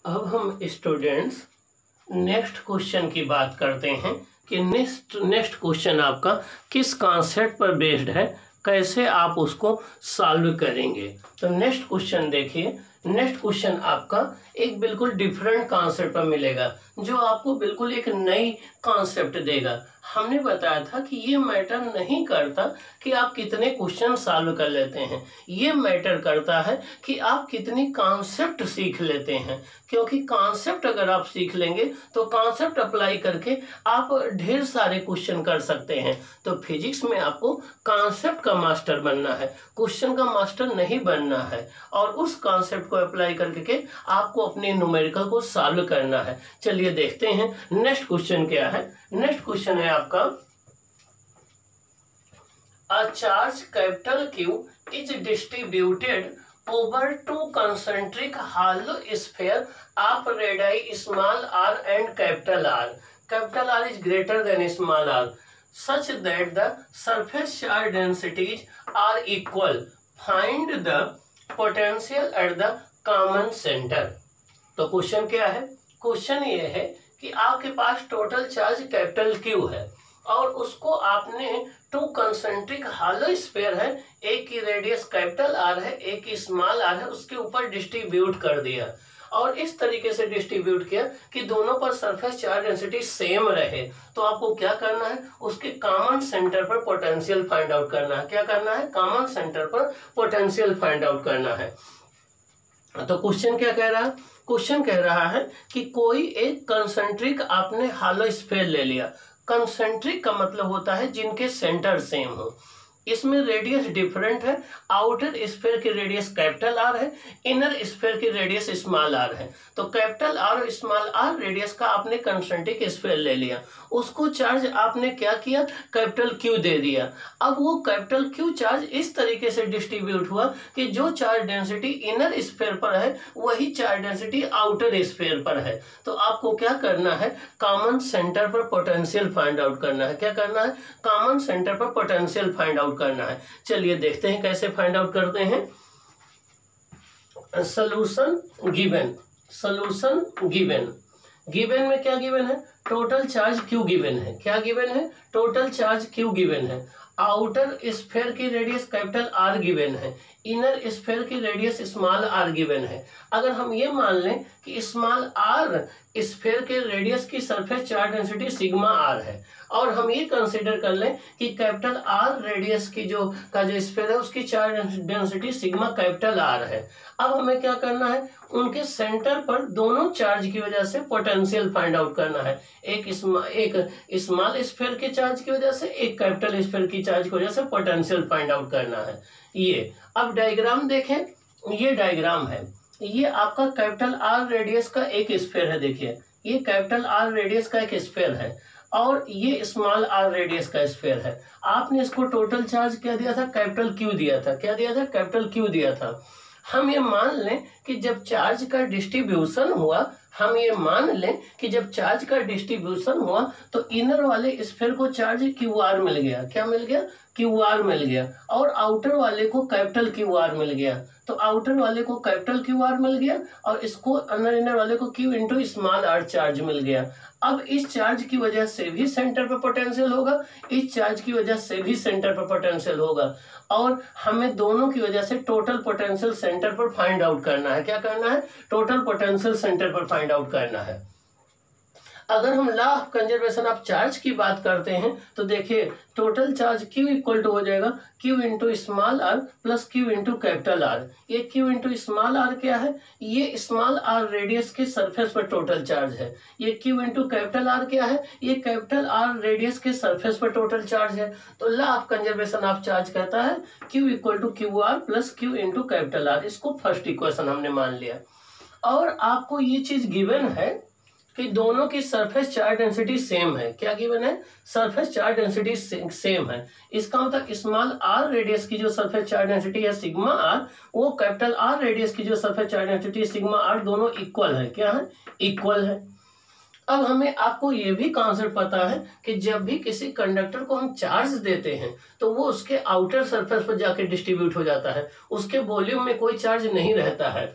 अब हम students next question की बात करते हैं कि नेक्स्ट क्वेश्चन आपका किस कॉन्सेप्ट पर बेस्ड है, कैसे आप उसको सॉल्व करेंगे। तो नेक्स्ट क्वेश्चन देखिए। नेक्स्ट क्वेश्चन आपका एक बिल्कुल डिफरेंट कॉन्सेप्ट पर मिलेगा, जो आपको बिल्कुल एक नई कॉन्सेप्ट देगा। हमने बताया था कि ये मैटर नहीं करता कि आप कितने क्वेश्चन सॉल्व कर लेते हैं, ये मैटर करता है कि आप कितनी कॉन्सेप्ट सीख लेते हैं। क्योंकि कॉन्सेप्ट अगर आप सीख लेंगे तो कॉन्सेप्ट अप्लाई करके आप ढेर सारे क्वेश्चन कर सकते हैं। तो फिजिक्स में आपको कॉन्सेप्ट का मास्टर बनना है, क्वेश्चन का मास्टर नहीं बनना है। और उस कॉन्सेप्ट को अप्लाई करके आपको अपने न्यूमेरिकल को सॉल्व करना है। चलिए देखते हैं नेक्स्ट क्वेश्चन क्या है। नेक्स्ट क्वेश्चन है आपका a charge capital Q is distributed over two concentric hollow sphere of radii small r and capital R. Capital R is greater than small r, such that the surface charge densities are equal. Find the potential at the common center. तो question क्या है? Question ये है कि आपके पास total charge capital Q है और उसको आपने टू कंसेंट्रिक हॉलो स्फीयर है, एक की रेडियस कैपिटल R है, एक की स्मॉल r है, उसके ऊपर डिस्ट्रीब्यूट कर दिया। और इस तरीके से डिस्ट्रीब्यूट किया कि दोनों पर सरफेस चार्ज डेंसिटी सेम रहे। तो आपको क्या करना है, उसके कॉमन सेंटर पर पोटेंशियल फाइंड आउट करना है। क्या करना है? कॉमन सेंटर पर पोटेंशियल फाइंड आउट करना है। तो क्वेश्चन क्या कह रहा है? क्वेश्चन कह रहा है कि कोई एक कंसेंट्रिक आपने हॉलो स्फीयर ले लिया। कंसेंट्रिक का मतलब होता है जिनके सेंटर सेम हो। इसमें रेडियस डिफरेंट है। आउटर स्फीयर की रेडियस कैपिटल R है, इनर स्फीयर की रेडियस स्मॉल r है। तो कैपिटल R और स्मॉल r रेडियस का आपने कंसेंट्रिक स्फीयर ले लिया, उसको चार्ज आपने क्या किया, कैपिटल Q दे दिया। अब वो कैपिटल Q चार्ज इस तरीके से डिस्ट्रीब्यूट हुआ कि जो चार्ज डेंसिटी इनर स्फीयर पर है वही चार्ज डेंसिटी आउटर स्फीयर पर है। तो आपको क्या करना है, कॉमन सेंटर पर पोटेंशियल फाइंड आउट करना है। क्या करना है? कॉमन सेंटर पर पोटेंशियल फाइंड आउट करना है। चलिए देखते हैं कैसे फाइंड आउट करते हैं। Solution given. Solution given. Given में क्या गिवन है? टोटल चार्ज Q गिवन है। क्या गिवन है? टोटल चार्ज Q गिवन है। आउटर स्फीयर की रेडियस कैपिटल R गिवन है, इनर स्फीयर की रेडियस स्मॉल r गिवन है। अगर हम ये मान लें कि स्मॉल r स्फीयर के रेडियस की surface charge density sigma r है, और हम ये कंसीडर कर लें कि कैपिटल R रेडियस की जो स्फीयर है उसकी charge density sigma capital R है। अब हमें क्या करना है, उनके सेंटर पर दोनों चार्ज की वजह से पोटेंशियल फाइंड आउट करना है। एक स्मॉल स्फीयर के चार्ज की वजह से, एक कैपिटल स्फीयर की चार्ज की वजह से पोटेंशियल फाइंड आउट करना है। ये अब डायग्राम देखें, ये डायग्राम है, ये आपका कैपिटल R रेडियस का एक स्फीयर है। देखिए ये कैपिटल R रेडियस का एक स्फीयर है और ये स्मॉल r रेडियस का स्फीयर है। आपने इसको टोटल चार्ज क्या दिया था, कैपिटल Q दिया था। क्या दिया था? कैपिटल Q दिया था। हम ये मान लें कि जब चार्ज का डिस्ट्रीब्यूशन हुआ, हम ये मान लें कि जब चार्ज का डिस्ट्रीब्यूशन हुआ तो इनर वाले स्फीयर को चार्ज QR मिल गया। क्या मिल गया? QR मिल गया। और आउटर वाले को कैपिटल QR मिल गया। तो आउटर वाले को कैपिटल QR मिल गया और इसको इनर वाले को Q into small r charge मिल गया। अब इस चार्ज की वजह से भी सेंटर पर पोटेंशियल होगा, इस चार्ज की वजह से भी सेंटर पर पोटेंशियल होगा, और हमें दोनों की वजह से टोटल पोटेंशियल सेंटर पर फाइंड आउट करना है। क्या करना है? टोटल पोटेंशियल सेंटर पर फाइंड आउट करना है। अगर हम law of conservation of charge की बात करते हैं तो देखिए total charge Q equal to हो जाएगा Q into small r plus Q into capital R। ये Q इंटू स्मॉल r क्या है? ये स्मॉल r रेडियस के सरफेस पर टोटल चार्ज है। ये Q इंटू कैपिटल R क्या है? ये कैपिटल R रेडियस के सरफेस पर टोटल चार्ज है। तो law of conservation of charge कहता है Q equal to QR plus Q into capital R। इसको फर्स्ट इक्वेशन हमने मान लिया। और आपको ये चीज गिवन है कि दोनों की सरफेस चार्ज डेंसिटी सेम है। क्या गिवन है? सरफेस चार्ज डेंसिटी सेम है। इसका मतलब स्मॉल r रेडियस की जो सरफेस चार्ज डेंसिटी है सिग्मा r, वो कैपिटल R रेडियस की जो surface charge density sigma r, दोनों इक्वल है। क्या है? इक्वल है। अब हमें आपको ये भी कॉन्सेप्ट पता है कि जब भी किसी कंडक्टर को हम चार्ज देते हैं तो वो उसके आउटर सरफेस पर जाके डिस्ट्रीब्यूट हो जाता है, उसके वॉल्यूम में कोई चार्ज नहीं रहता है।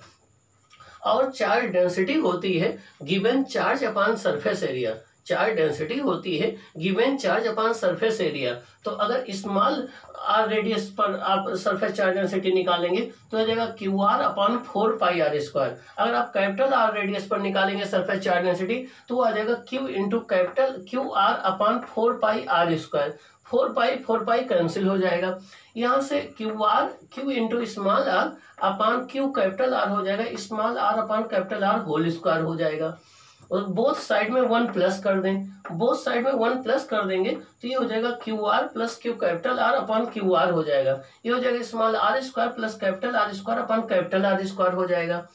और चार्ज डेंसिटी होती है given charge upon surface area. Charge density होती है given charge upon surface area. तो अगर स्मॉल आर रेडियस पर आप सरफेस चार्ज डेंसिटी निकालेंगे तो आ जाएगा क्यू आर अपॉन 4πr²। अगर आप कैपिटल आर रेडियस पर निकालेंगे सरफेस चार्ज डेंसिटी तो आ जाएगा Q into capital Q R upon 4πr²। 4π cancel हो जाएगा। यहाँ से Q into small R upon Q capital R हो जाएगा, small R upon capital R whole square हो जाएगा। और बोथ साइड में 1 प्लस कर दें, बोथ साइड में 1 प्लस कर देंगे तो ये हो जाएगा Q R plus Q capital R upon Q R हो जाएगा। ये हो जाएगा small R square plus capital R square upon capital R square हो जाएगा।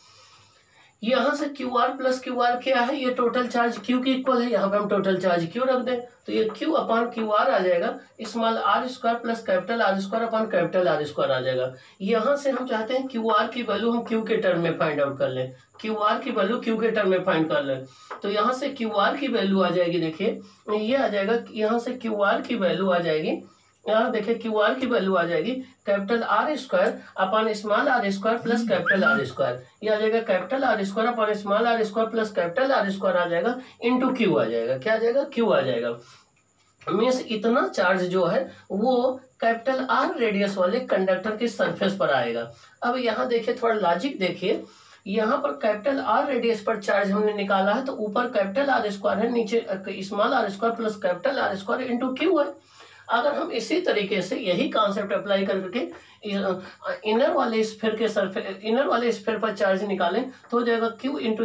यहाँ से Q R plus Q R क्या है, ये टोटल चार्ज क्यू की इक्वल है, यहाँ पे हम टोटल चार्ज क्यू रख दें तो ये क्यू अपॉन क्यू आर आ जाएगा, small R square plus capital R square upon capital R square आ जाएगा। यहाँ से हम चाहते हैं क्यू आर की वैल्यू हम क्यू के टर्म में फाइंड आउट कर लें, क्यू आर की वैल्यू क्यू के टर्म में फाइंड कर लें। तो यहाँ से क्यू आर की वैल्यू आ जाएगी, देखिए ये आ जाएगा, यहाँ से क्यू आर की वैल्यू आ जाएगी, यहाँ देखिए क्यू आर की वैल्यू आ जाएगी capital R square upon small R square plus capital R square. ये आ जाएगा capital R square upon small R square plus capital R square आ जाएगा इंटू क्यू आ जाएगा। क्या आ जाएगा, क्यू आ जाएगा। मीन्स इतना चार्ज जो है वो कैपिटल आर रेडियस वाले कंडक्टर के सरफेस पर आएगा। अब यहाँ देखिए थोड़ा लॉजिक देखिए, यहाँ पर कैपिटल आर रेडियस पर चार्ज हमने निकाला है तो ऊपर कैपिटल आर स्क्वायर है, नीचे small R square plus capital R square into Q है। अगर हम इसी तरीके से यही कॉन्सेप्ट अप्लाई करके इनर वाले स्फीयर के सरफेस, इनर वाले स्फीयर पर चार्ज निकालें तो हो जाएगा Q into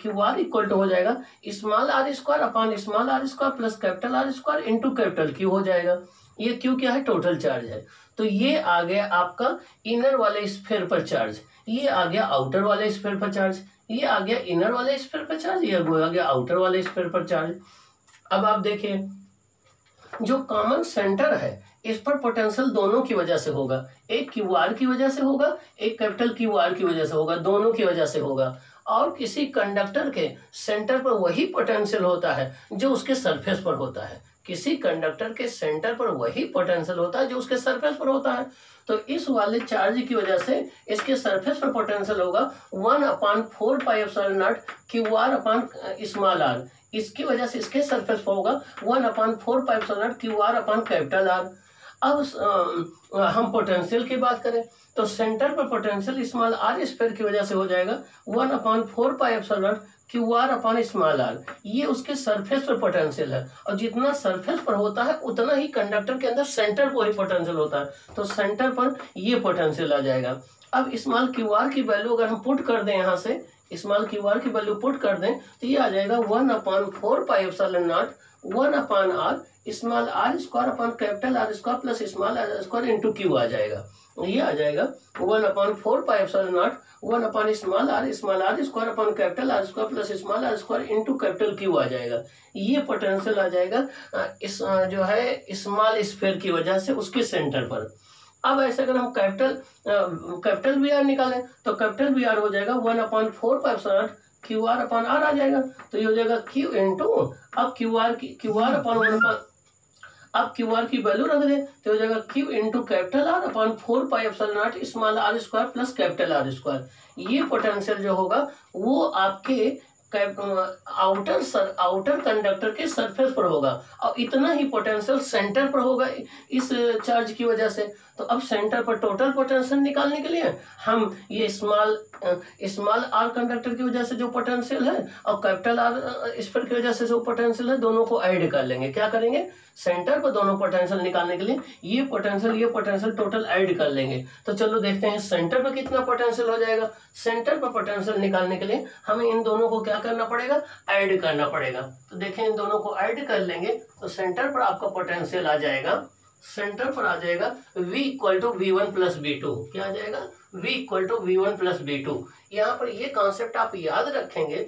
Q R equal to हो जाएगा small R square upon small R square plus capital R square into capital Q हो जाएगा। ये क्यू क्या है, टोटल चार्ज है। तो ये आ गया आपका इनर वाले स्फीयर पर चार्ज, ये आ गया आउटर वाले स्फीयर पर चार्ज, ये आ गया इनर वाले स्फीयर पर चार्ज, ये आ गया आउटर वाले स्फीयर पर चार्ज। अब आप देखिए जो कॉमन सेंटर है इस पर पोटेंशियल दोनों की वजह से होगा, एक क्यू आर की वजह से होगा, एक कैपिटल क्यू आर की वजह से होगा, दोनों की वजह से होगा। और किसी कंडक्टर के सेंटर पर वही पोटेंशियल होता है जो उसके सरफेस पर होता है, किसी कंडक्टर के सेंटर पर वही पोटेंशियल होता है जो उसके सरफेस पर होता है। तो इस वाले चार्ज की वजह से इसके सरफेस पर पोटेंशियल होगा 1/4πε0 Q R upon small R, इसकी वजह से इसके सरफेस पर होगा 1/4πε0 Q R upon capital R. अब हम पोटेंशियल की बात करें तो सेंटर पर पोटेंशियल स्मॉल आर स्क्वायर की वजह से हो जाएगा 1/4πε0 Q R upon small R, ये उसके सरफेस पर पोटेंशियल है। और जितना सरफेस पर होता है उतना ही कंडक्टर के अंदर सेंटर पर ही पोटेंशियल होता है, तो सेंटर पर ये पोटेंशियल आ जाएगा। अब स्मॉल क्यू आर की वैल्यू अगर हम पुट कर दें, यहाँ से स्मॉल क्यू आर की वैल्यू पुट कर दें तो ये आ जाएगा 1/4πε0 1/r small R square upon capital R square plus small R square into Q आ जाएगा। ये आ जाएगा 1/4πε0 1 small R square upon capital R square plus small R square into capital Q आ जाएगा। ये पोटेंशियल आ जाएगा इस जो है स्मॉल स्फीयर की वजह से उसके सेंटर पर। अब ऐसे अगर हम कैपिटल वी आर निकालें तो कैपिटल वी आर हो जाएगा 1/4πε0 क्यू आर अपॉन आर आ जाएगा। तो ये हो जाएगा क्यू इंटू, अब क्यू आर अपॉन 1, अब क्यू आर की वैल्यू रख दें तो हो जाएगा Q into capital R upon 4πε0 small R square plus capital R square. ये पोटेंशियल जो होगा वो आपके आउटर कंडक्टर के सरफेस पर होगा और इतना ही पोटेंशियल सेंटर पर होगा इस चार्ज की वजह से। तो अब सेंटर पर टोटल पोटेंशियल निकालने के लिए हम ये स्मॉल आर कंडक्टर की वजह से जो पोटेंशियल है और कैपिटल आर स्फीयर की वजह से जो पोटेंशियल है दोनों को ऐड कर लेंगे। क्या करेंगे, सेंटर पर दोनों पोटेंशियल निकालने के लिए ये पोटेंशियल टोटल ऐड कर लेंगे। तो चलो देखते हैं सेंटर पर कितना पोटेंशियल हो जाएगा। सेंटर पर पोटेंशियल निकालने के लिए हमें इन दोनों को क्या करना पड़ेगा, ऐड करना पड़ेगा। तो देखें इन दोनों को ऐड कर लेंगे तो सेंटर पर आपका पोटेंशियल आ जाएगा, सेंटर पर आ जाएगा V = V1 + V2। क्या आ जाएगा, V = V1 + V2। यहाँ पर ये कॉन्सेप्ट आप याद रखेंगे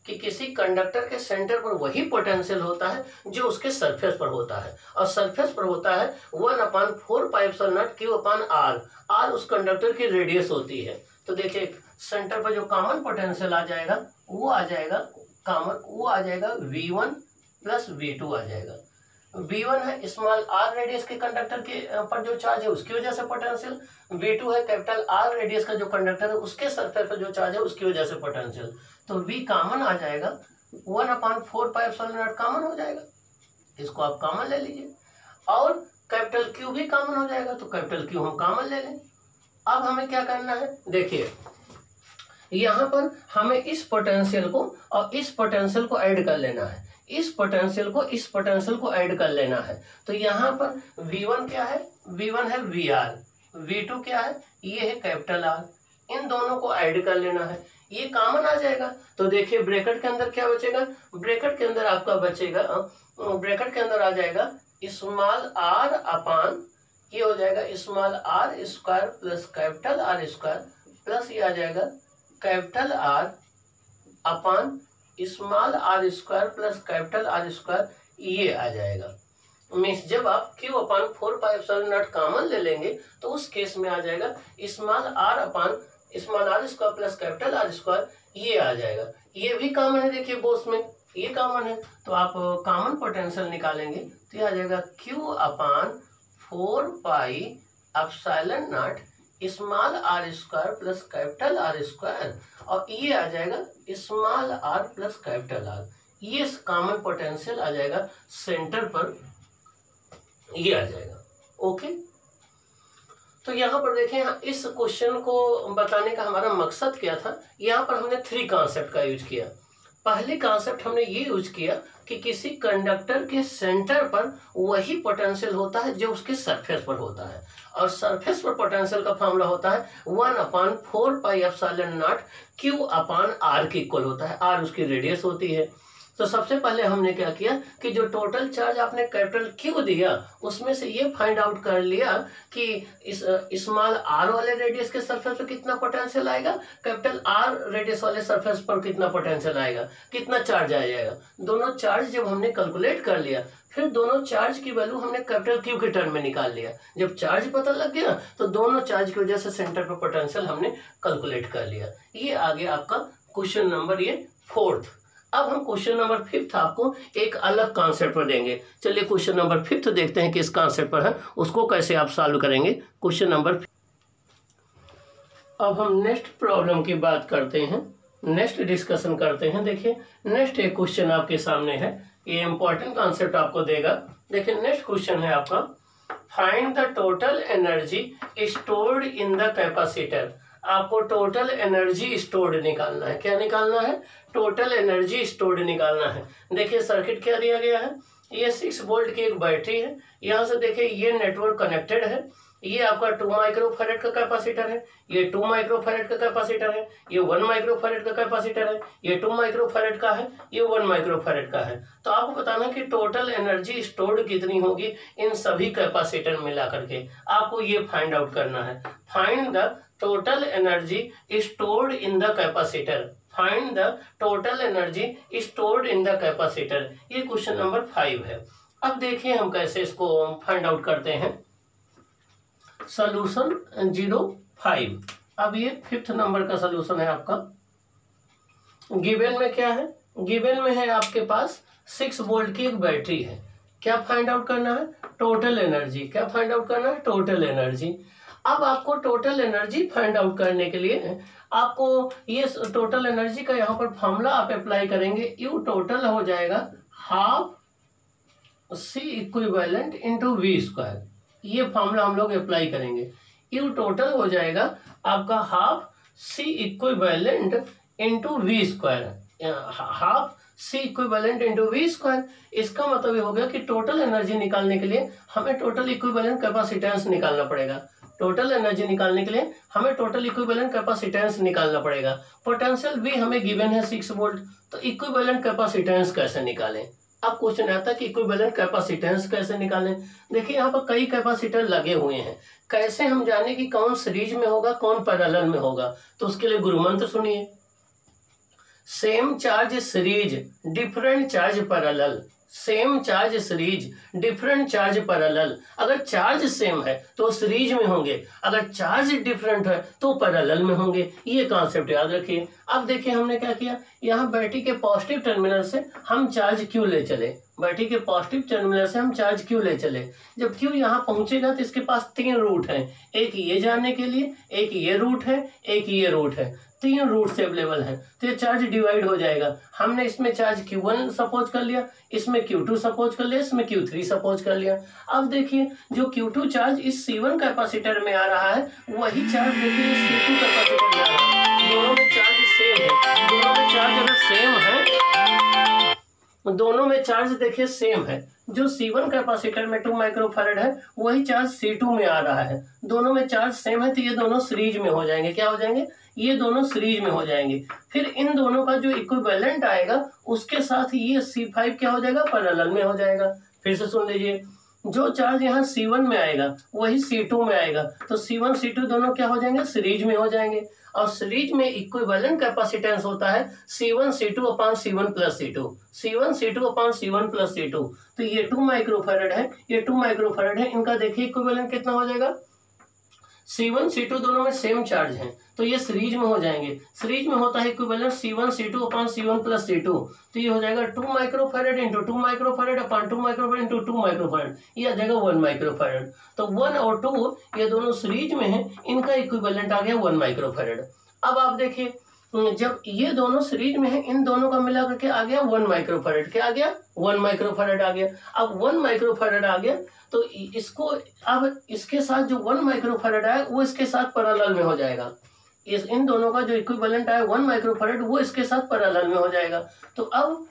कि किसी कंडक्टर के सेंटर पर वही पोटेंशियल होता है जो उसके सरफेस पर होता है और सरफेस पर होता है 1/4πε0 Q/r। r उस कंडक्टर की रेडियस होती है। तो देखिए सेंटर पर जो कॉमन पोटेंशियल आ जाएगा वो आ जाएगा कॉमन, वो आ जाएगा V1 + V2 आ जाएगा। V1 है स्मॉल r रेडियस के कंडक्टर के पर जो चार्ज है उसकी वजह से पोटेंशियल, V2 है कैपिटल R रेडियस का जो कंडक्टर है उसके सरफेस पर जो चार्ज है उसकी वजह से पोटेंशियल। तो V कॉमन आ जाएगा, 1/4πε0 कॉमन हो जाएगा, इसको आप कॉमन ले लीजिए। और कैपिटल Q भी कॉमन हो जाएगा, तो कैपिटल Q हम कॉमन ले लें। अब हमें क्या करना है, देखिए यहाँ पर हमें इस पोटेंशियल को और इस पोटेंशियल को ऐड कर लेना है, इस पोटेंशियल को इस पोटेंशियल को ऐड कर लेना है। तो यहाँ पर V1 क्या है, V1 है VR, V2 क्या है, ये है कैपिटल R, इन दोनों को ऐड कर लेना है, ये कॉमन आ जाएगा। तो देखिए ब्रैकेट के अंदर क्या बचेगा, ब्रैकेट के अंदर आपका बचेगा, ब्रैकेट के अंदर आ जाएगा स्मॉल r अपान, ये हो जाएगा small r square plus capital R square plus ये आ जाएगा कैपिटल R अपान small r square plus capital R square, ये आ जाएगा। मीन्स जब आप Q अपान 4πε0 कॉमन ले लेंगे तो उस केस में आ जाएगा स्मॉल r अपान small r square plus capital R square, ये आ जाएगा। ये भी कॉमन है, देखिए बोथ में ये कॉमन है, तो आप कॉमन पोटेंशियल निकालेंगे तो ये आ जाएगा Q upon 4πε0 small r square plus capital R square, और ये आ जाएगा small r plus capital R, ये कॉमन पोटेंशियल आ जाएगा सेंटर पर, ये आ जाएगा। ओके, तो यहाँ पर देखें इस क्वेश्चन को बताने का हमारा मकसद क्या था। यहाँ पर हमने 3 कॉन्सेप्ट का यूज किया। पहले कॉन्सेप्ट हमने ये यूज किया कि किसी कंडक्टर के सेंटर पर वही पोटेंशियल होता है जो उसके सरफेस पर होता है, और सरफेस पर पोटेंशियल का फॉर्मूला होता है 1/4πε0 Q अपान R के इक्वल होता है, R उसकी रेडियस होती है। तो सबसे पहले हमने क्या किया कि जो टोटल चार्ज आपने कैपिटल Q दिया उसमें से ये फाइंड आउट कर लिया कि इस स्मॉल r वाले रेडियस के सरफेस पर कितना पोटेंशियल आएगा, कैपिटल R रेडियस वाले सरफेस पर कितना पोटेंशियल आएगा, कितना चार्ज आ जाएगा। दोनों चार्ज जब हमने कैलकुलेट कर लिया, फिर दोनों चार्ज की वैल्यू हमने कैपिटल Q के टर्म में निकाल लिया। जब चार्ज पता लग गया तो दोनों चार्ज की वजह से सेंटर पर पोटेंशियल हमने कैलकुलेट कर लिया। ये आ गया आपका क्वेश्चन नंबर ये 4th। अब हम क्वेश्चन नंबर 5th आपको एक अलग कॉन्सेप्ट पर देंगे। चलिए क्वेश्चन नंबर 5th देखते हैं किस कॉन्सेप्ट पर है, उसको कैसे आप सॉल्व करेंगे। क्वेश्चन नंबर, अब हम नेक्स्ट प्रॉब्लम की बात करते हैं, नेक्स्ट डिस्कशन करते हैं। देखिए नेक्स्ट एक क्वेश्चन आपके सामने है, ये इंपॉर्टेंट कॉन्सेप्ट आपको देगा। देखिए नेक्स्ट क्वेश्चन है आपका, find the total energy stored in the capacitor. आपको टोटल एनर्जी स्टोर्ड निकालना है। क्या निकालना है, टोटल एनर्जी स्टोर्ड निकालना है। देखिए सर्किट क्या दिया गया है, ये 6 वोल्ट की एक बैटरी है। यहाँ से देखिए ये नेटवर्क कनेक्टेड है, ये आपका 2 माइक्रोफैरेड का कैपेसिटर है, ये 2 माइक्रोफैरेड का कैपेसिटर है, ये 1 माइक्रोफैरेड का कैपेसिटर है, ये 2 माइक्रोफैरेड का है, ये 1 माइक्रोफैरेड का है। तो आपको बताना कि टोटल एनर्जी स्टोर्ड कितनी होगी इन सभी कैपेसिटर मिला करके, आपको ये फाइंड आउट करना है। Find the total energy stored in the capacitor, find the total energy stored in the capacitor, ये क्वेश्चन नंबर 5 है। अब देखिए हम कैसे इसको फाइंड आउट करते हैं। सॉल्यूशन 05, अब ये 5th नंबर का सॉल्यूशन है आपका। गिवन में क्या है, गिवन में है आपके पास 6 वोल्ट की एक बैटरी है। क्या फाइंड आउट करना है, टोटल एनर्जी। क्या फाइंड आउट करना है, टोटल एनर्जी। अब आपको टोटल एनर्जी फाइंड आउट करने के लिए आपको ये टोटल एनर्जी का यहाँ पर फॉर्मूला आप अप्लाई करेंगे। यू टोटल हो जाएगा half C equivalent into V square, ये फॉर्मूला हम लोग अप्लाई करेंगे। यू टोटल हो जाएगा आपका half C equivalent into V square, half C equivalent into V square. इसका मतलब ये हो गया कि टोटल एनर्जी निकालने के लिए हमें टोटल इक्विवेलेंट कैपेसिटेंस निकालना पड़ेगा। टोटल एनर्जी निकालने के लिए हमें टोटल इक्विवेलेंट कैपेसिटेंस निकालना पड़ेगा। पोटेंशियल भी हमें गिवन है 6 वोल्ट, तो इक्विवेलेंट कैपेसिटेंस कैसे निकालें। अब क्वेश्चन आता है कि इक्विवेलेंट कैपेसिटेंस कैसे निकालें। देखिए यहाँ पर कई कैपेसिटर लगे हुए हैं, कैसे हम जाने कि कौन सीरीज में होगा कौन पैरेलल में होगा। तो उसके लिए गुरु मंत्र सुनिए, same charge series different charge parallel. Same charge series, different charge parallel. अगर चार्ज सेम है तो सीरीज में होंगे, अगर चार्ज डिफरेंट है तो पैरेलल में होंगे। ये कॉन्सेप्ट याद रखिए। अब देखिए हमने क्या किया, यहाँ बैटरी के पॉजिटिव टर्मिनल से हम चार्ज Q ले चले, बैटरी के पॉजिटिव टर्मिनल से हम चार्ज Q ले चले। जब Q यहाँ पहुंचेगा तो इसके पास 3 रूट हैं, एक ये जाने के लिए, एक ये रूट है, एक ये रूट है, 3 रूट से अवेलेबल है। तो ये चार्ज डिवाइड हो जाएगा। हमने इसमें चार्ज Q1 सपोज कर लिया, इसमें Q2 सपोज कर लिया, इसमें Q3 सपोज कर लिया। अब देखिए जो Q2 चार्ज इस C1 कैपेसिटर में आ रहा है, वही चार्ज देखिए इस C2 कैपेसिटर में आ रहा है। दोनों में चार्ज सेम है, दोनों में चार्ज अगर सेम है, दोनों में चार्ज देखिए सेम है। जो C1 कैपेसिटर में 2 माइक्रोफैरड है, वही चार्ज C2 में आ रहा है। दोनों में चार्ज सेम है, तो ये दोनों सीरीज में हो जाएंगे। क्या हो जाएंगे? ये दोनों सीरीज में हो जाएंगे। फिर इन दोनों का जो इक्विवेलेंट आएगा, उसके साथ ये C5 क्या हो जाएगा? पैरेलल में हो जाएगा। फिर से सुन लीजिए, जो चार्ज यहाँ C1 में आएगा वही C2 में आएगा, तो C1 C2 दोनों क्या हो जाएंगे? सीरीज में हो जाएंगे। और सीरीज में इक्विवेलेंट कैपेसिटेंस होता है C1 C2 upon C1 plus C2, C1 C2 upon C1 plus C2। तो ये 2 माइक्रोफैरड है, ये 2 माइक्रोफैरड है, इनका देखिए इक्विवेलेंट कितना हो जाएगा? C1 C2 दोनों में सेम चार्ज है, तो ये सीरीज में हो जाएंगे। सीरीज में होता है equivalent C1 C2 upon C1 plus C2, तो ये हो जाएगा 2 microfarad into 2 microfarad upon 2 microfarad into 2 microfarad, ये आ जाएगा 1 माइक्रोफैरड। तो 1 और 2 ये दोनों सीरीज में है, इनका इक्विवेलेंट आ गया 1 माइक्रोफैरड। अब आप देखिए, जब ये दोनों सीरीज में है, इन दोनों का मिला करके आ गया 1 माइक्रोफैरड। क्या आ गया? 1 माइक्रोफैरड आ गया। अब 1 माइक्रोफैरड आ गया तो इसको, अब इसके साथ जो 1 माइक्रोफैरड आया वो इसके साथ पैरेलल में हो जाएगा। इन दोनों का जो इक्विवेलेंट आया 1 माइक्रोफैरड, वो इसके साथ पैरेलल में हो जाएगा। तो अब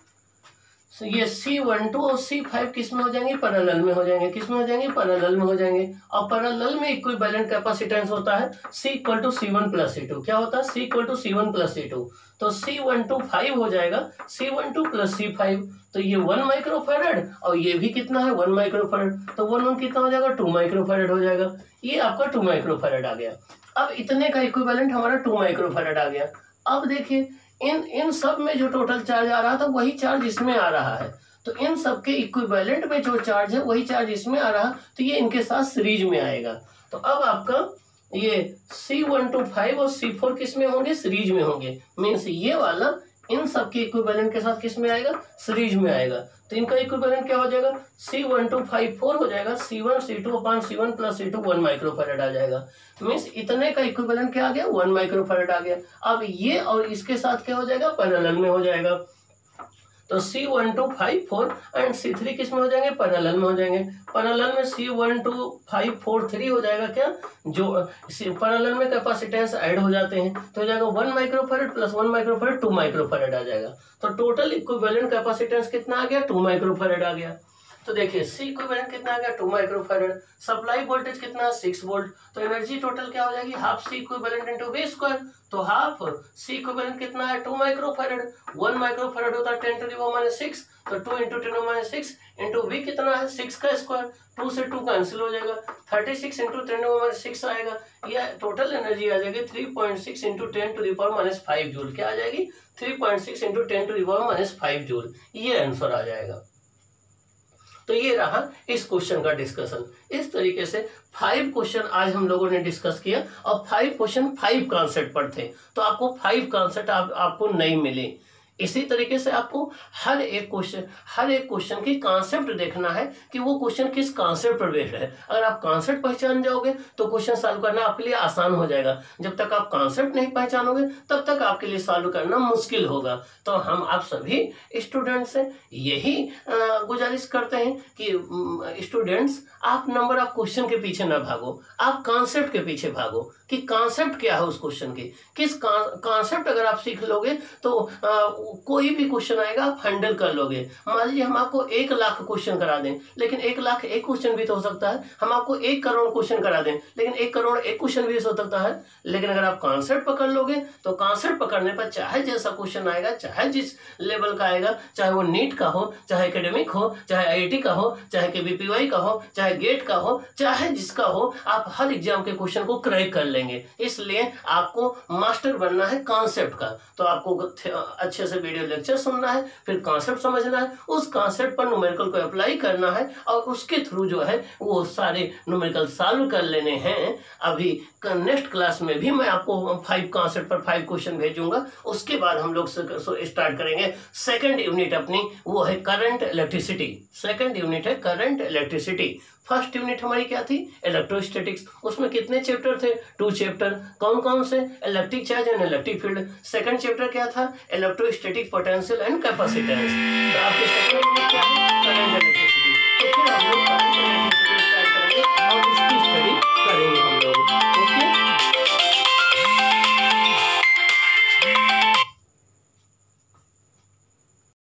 ये C12 और C5 किस में हो जाएंगे? पैरेलल में हो जाएंगे। किस में हो जाएंगे? पैरेलल में हो जाएंगे। और पैरेलल में इक्विवेलेंट कैपेसिटेंस होता है C = C1 प्लस C2। क्या होता है? C = C1 plus C2। तो C12 5 हो जाएगा, C12 प्लस C5। तो ये 1 माइक्रोफैरड और ये भी कितना है? 1 माइक्रोफैरड। तो 1 कितना हो जाएगा? 2 माइक्रोफैरड हो जाएगा। ये आपका 2 माइक्रोफैरड आ गया। अब इतने का इक्विवेलेंट हमारा 2 माइक्रोफैरड आ गया। अब देखिए, इन सब में जो टोटल चार्ज आ रहा था वही चार्ज इसमें आ रहा है, तो इन सब के इक्विवेलेंट में जो चार्ज है वही चार्ज इसमें आ रहा, तो ये इनके साथ सीरीज में आएगा। तो अब आपका ये C12 5 और C4 किस में होंगे? सीरीज में होंगे। मीन्स ये वाला इन सब के इक्विवेलेंट के साथ किस में आएगा? सीरीज में आएगा। तो इनका इक्विवेलेंट क्या हो जाएगा? C12 5 4 हो जाएगा, C1 C2 upon C1 plus C2 1 microfarad आ जाएगा। मीन्स इतने का इक्विवेलेंट क्या आ गया? 1 माइक्रोफैरड आ गया। अब ये और इसके साथ क्या हो जाएगा? पैरेलल में हो जाएगा। तो C12 5 4 एंड C3 किस में हो जाएंगे? पैरेलल में हो जाएंगे। पैरेलल में C12 5 4 3 हो जाएगा। क्या? जो पैरेलल में कैपेसिटेंस ऐड हो जाते हैं, तो हो जाएगा 1 माइक्रोफैरड प्लस 1 माइक्रोफैरड 2 माइक्रोफैरड आ जाएगा। तो टोटल इक्विवेलेंट कैपेसिटेंस कितना आ गया? 2 माइक्रोफैरड आ गया। तो देखिए C इक्विवेलेंट कितना आ गया? 2 माइक्रोफैरड। सप्लाई वोल्टेज कितना है? 6 वोल्ट। तो एनर्जी टोटल क्या हो जाएगी? Half C equivalent into V square. तो हाफ C इक्विवेलेंट कितना है? 2 माइक्रोफैरड। 1 माइक्रोफैरड होता है 10 टू द पावर -6, तो 2 इंटू 10 पावर -6 इंटू V कितना है? 6 का स्क्वायर। 2 से 2 कैंसिल हो जाएगा, 36 इंटू 10 टू पावर -6 आएगा। यह टोटल एनर्जी आ जाएगी 3.6 into 10 to the power -5 joule. क्या आ जाएगी? 3.6 into 10 to the power -5 joule. ये आंसर आ जाएगा। तो ये रहा इस क्वेश्चन का डिस्कशन। इस तरीके से 5 क्वेश्चन आज हम लोगों ने डिस्कस किया, और 5 क्वेश्चन 5 कॉन्सेप्ट पर थे, तो आपको 5 कॉन्सेप्ट आपको नहीं मिले। इसी तरीके से आपको हर एक क्वेश्चन की कॉन्सेप्ट देखना है कि वो क्वेश्चन किस कॉन्सेप्ट पर बेस्ड है। अगर आप कॉन्सेप्ट पहचान जाओगे तो क्वेश्चन सॉल्व करना आपके लिए आसान हो जाएगा। जब तक आप कॉन्सेप्ट नहीं पहचानोगे तब तक आपके लिए सॉल्व करना मुश्किल होगा। तो हम आप सभी स्टूडेंट्स से यही गुजारिश करते हैं कि स्टूडेंट्स, आप नंबर ऑफ क्वेश्चन के पीछे ना भागो, आप कॉन्सेप्ट के पीछे भागो कि कॉन्सेप्ट क्या है उस क्वेश्चन की। किस कॉन्सेप्ट अगर आप सीख लोगे तो कोई भी क्वेश्चन आएगा आप हैंडल कर लोगे। मान लीजिए हम आपको 1 लाख क्वेश्चन करा दें, लेकिन 1 लाख एक क्वेश्चन भी तो हो सकता है। हम आपको 1 करोड़ क्वेश्चन करा दें, लेकिन 1 करोड़ एक क्वेश्चन भी हो सकता है। लेकिन अगर आप कॉन्सेप्ट पकड़ लोगे तो कॉन्सेप्ट पकड़ने पर चाहे जैसा क्वेश्चन आएगा, चाहे जिस लेवल का आएगा, चाहे वो नीट का हो, चाहे एकेडमिक हो, चाहे IIT का हो, चाहे KVPY का हो, चाहे गेट का हो, चाहे जिसका हो, आप हर एग्जाम के क्वेश्चन को क्रैक कर लेंगे। इसलिए आपको मास्टर बनना है कॉन्सेप्ट का। तो आपको अच्छे से से वीडियो लेक्चर सुनना है, फिर कॉन्सेप्ट समझना है, उस कॉन्सेप्ट पर न्यूमेरिकल को अप्लाई करना है और उसके थ्रू जो है वो सारे न्यूमेरिकल सॉल्व कर लेने हैं। अभी नेक्स्ट क्लास में भी मैं आपको 5 कॉन्सेप्ट पर 5 क्वेश्चन भेजूंगा। उसके बाद हम लोग स्टार्ट करेंगे सेकंड यूनिट अपनी, वो है करंट इलेक्ट्रिसिटी। सेकंड यूनिट है करंट इलेक्ट्रिसिटी। फर्स्ट यूनिट हमारी क्या थी? इलेक्ट्रोस्टैटिक्स। उसमें कितने चैप्टर थे? 2 चैप्टर। कौन कौन से? Electric charge and electric field. Second chapter क्या था? Electrostatic potential and capacitance. तो आपके सेकंड यूनिट क्या है?